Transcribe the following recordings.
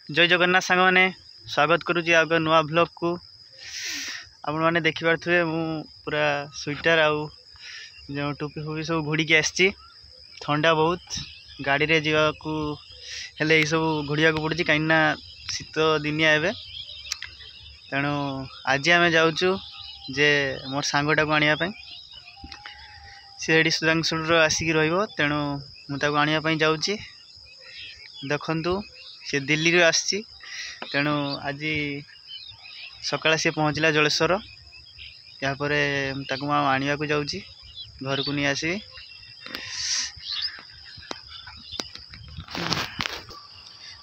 जय जगन्नाथ सांग मैंने स्वागत करुँची आग नुआ ब्लॉग को आपण मैंने देखिपे मु पूरा स्वेटर आउ जो टोपी फोपी सब घोड़ी के आसी ठंडा बहुत गाड़ी रे जावाकू हेले सब घोड़िया को पड़ी कहीं शीत दिनिया एवं तेणु आज आम जाऊँ जे मोर सांगटा को आने सी सुधांशुर आसिक रेणु मुझे आने जाऊँगी देखु सी दिल्ली रू आसी तेणु आज सकाळ सी पहुँचला जलेश्वर यापर आने को जाऊँगी घर को नहीं आसी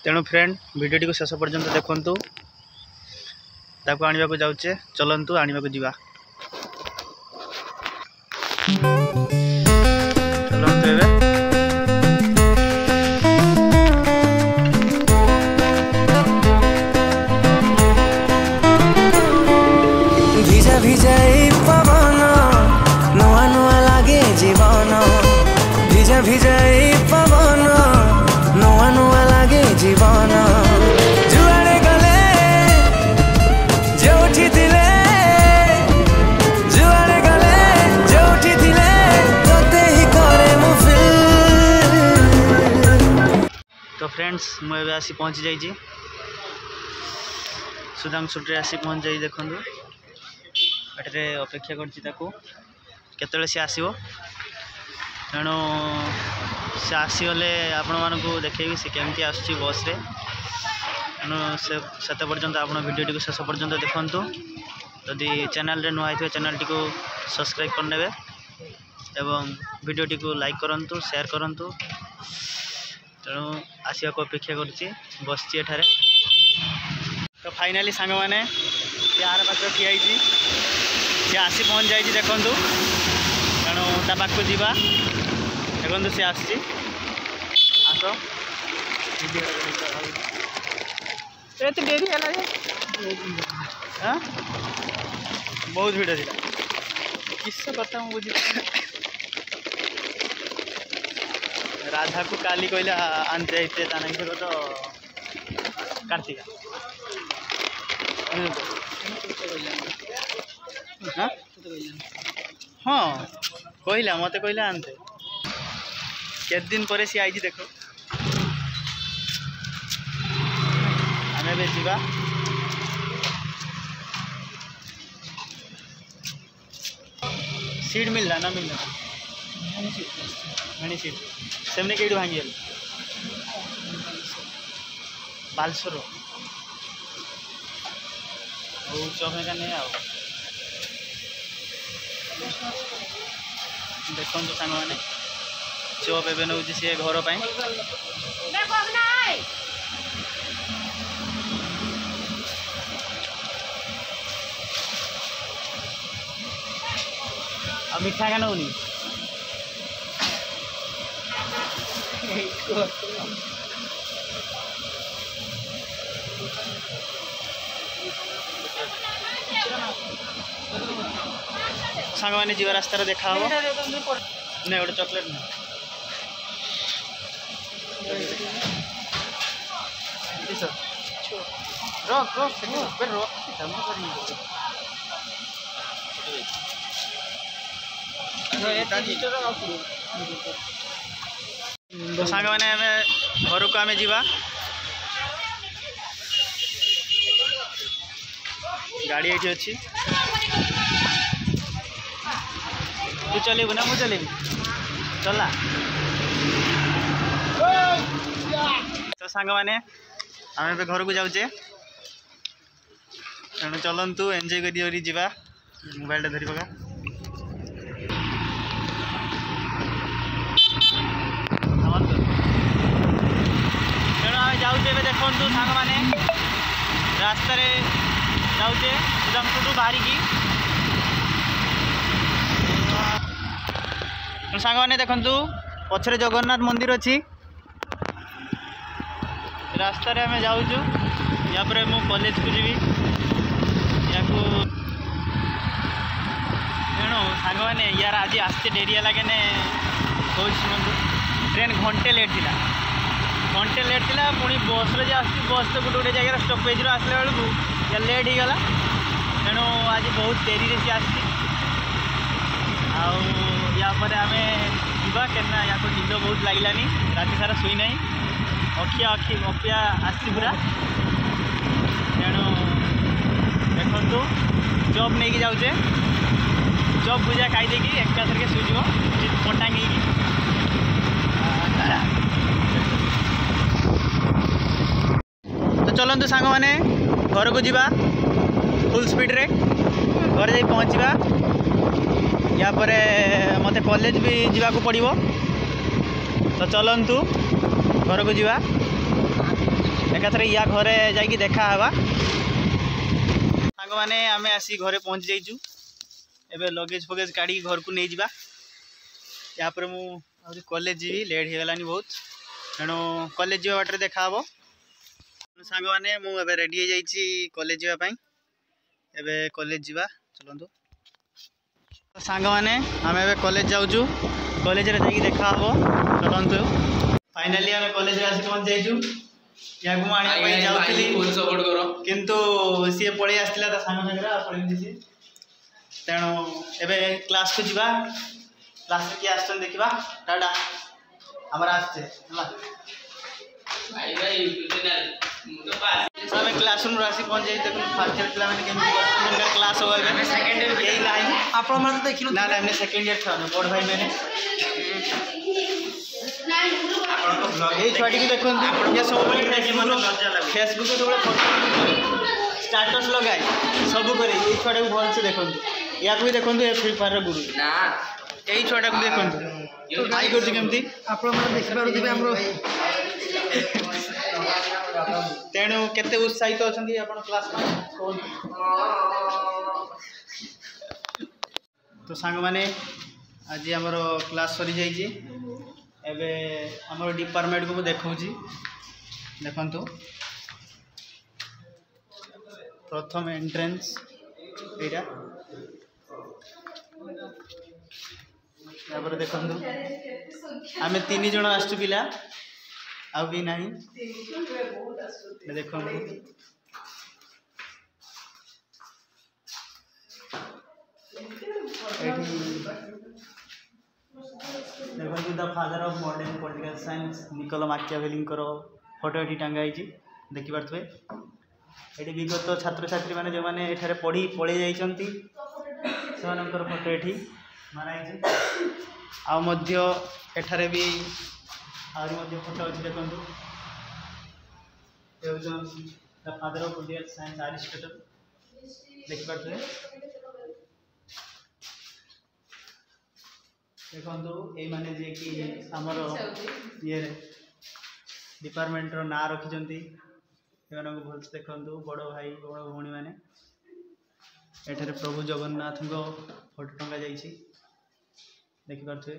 तेणु फ्रेंड वीडियो को शेष पर्यंत देखु ताको आने को जाऊे चलतु आने को जीवा चलतु एबे भिजा भिजा पवन नुआ नुआ लागे जीवन भिजा भिजा पवन नुआ नुआ लागे जीवन जुआड़े गले जोठी दिले जुआड़े गले जोठी दिले तोते ही करे मु फील। तो फ्रेंड्स मुझे आसी पहुँची जाइए सुधांशुटे आसी पहुँच जाइए देखु एटे अपेक्षा करते सी आसो तेणु सी आसीगले आपण मानक देखेबी सी केमती आसुची बस रे तेणु से पर्यंत आप वीडियो टी शेष पर्यंत देखु जदि चैनल रे नुआ है चैनल टी को सब्सक्राइब करने एवं वीडियो टी को लाइक करूँ शेयर करूँ तेणु आसिया को अपेक्षा करुच्ची बसची एठारे तो फाइनाली सांग मैंने यार पात्र ठिया सी आसी पहुँच जाइए देखु तेणु ता पाखु जीवा देखु सी आस डेरी है बहुत भिड़ थी किस कथा मुझे बुझी राधा को काली कहला आनते तो कार्तिका हाँ कहला मत कहला आनते के दिन पर सी आई देख आम जा सीट मिलला ना मिलला भाणी सीट सेमने कई भांगी बालसर चौक का नहीं आ देखो सांग मैंने चौप एवं नौ सी घर पर आ मिठा क्या नौनी सांग मैंने जीवा रास्तार देखा हम नहीं गोटे चॉकलेट तो सांग मैंने घर को आम जीवा गाड़ी ये अच्छी तू चलेबू ना मुझे चलेबी चला तो सांग मैंने आम घर को जाऊे तेणु चलतु एंजॉय करी जीवा मोबाइल धरी पका तेणु आम जाऊे देखु सांग मैंने रास्त जाऊे सुधांशुटू बाहरिकी सांग मैंने देखु पछरे जगन्नाथ मंदिर अच्छी रास्त आम जाऊँ या मु कॉलेज को जी या तेणु सांग मैंने यार आज आसते डेरी है लगे शुणु ट्रेन घंटे लेट थी घंटे लेट थी पुणी बस रे बस तो गोटे गोटे जगह स्टपेज आसला बेलू या लेट हो गला तेणु आज बहुत डेरी सी आसी आपर आम जा क्या या निद बहुत लगलानी राति सारा शुई ना अखिया अखिया आसी पूरा तेणु देखु जब नहीं जाऊे जब पूजा खाई देकी एकाथर के शुईज पटांग तो चलतु सांग मैंने घर को जीवा फुल स्पीड रे घर जा पहुँचा या पर मत कॉलेज भी जावाक पड़ो तो चलतु घर को जीवा एकाथर या घरे जाकि देखा हवा सांग मैंने आम आसी घरे पहुँची जाइचु एबे लगेज फगेज काढ़ी घर को नहीं जावा या पर मु कॉलेज जी लेट हो गलानी बहुत तेणु कॉलेज जावा बाटर देखा हे सांग मैंने मुझे रेडी हो जाइए कॉलेज जावाई एबे कॉलेज जावा चलतु सांग मैंने आम ए कॉलेज जाऊँ कॉलेज रे जाकि देखा हे चलतु फाइनाली आम कॉलेज आसी पहुँच जाइए या जाऊँगी किंतु सी पलि आसला सांग सागर पलि तेणु एबे क्लास को जीवा क्लास किए आस देखा टाटा आमर आसचे आम क्लासरूम आसी पहुँच जाइए देखो फास्ट इयर पिला क्लास हो सेकेंड इयर आप देखिए ना हमने सेकेंड इयर था बड़ भाई मैंने ये छुआटी भी देखो ये सब फेसबुक जो स्टाटस लगाए सब करे ये छुआटा को भल से देखो या भी देखो ये फ्री फायर गुरु यही छुआटा को देखो आई कर केमती तेणु केते उत्साहित अच्छा क्लास तो सांग मैंने आज आमर क्लास सरी जाइए एबे आमर डिपार्टमेंट को देखा देखु प्रथम एंट्रेंस यहाँ देखु आम 3 जन आसचु पिला आउ भी नहीं देखो देखो the father of modern political science Niccolo Machiavelli photo ये टांगाई देखी पारे ये विगत छात्र छात्री मैंने जो मैंने एठारे पढ़ी पलि जाइछंती सेमानकर फोटो ये माराई आठारे भी आहरी फोटो अच्छी देखो the father of political science Aristotle देखी पारे देखो ये माने जे कि आमर ये डिपार्टमेंट रो ना रखिंट भल से देखो बड़ भाई बड़ भौणी मैंने एठारे प्रभु जगन्नाथ फोटो टंगा जाइए देखी पारे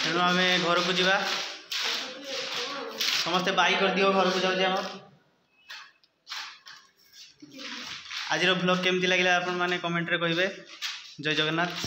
तेणु आम घर को जीवा समस्ते बाई कर दियो घर को जाऊे आम आज ब्लॉग केमती लगे आपण मैंने कमेंट रे कहिबे जय जगन्नाथ।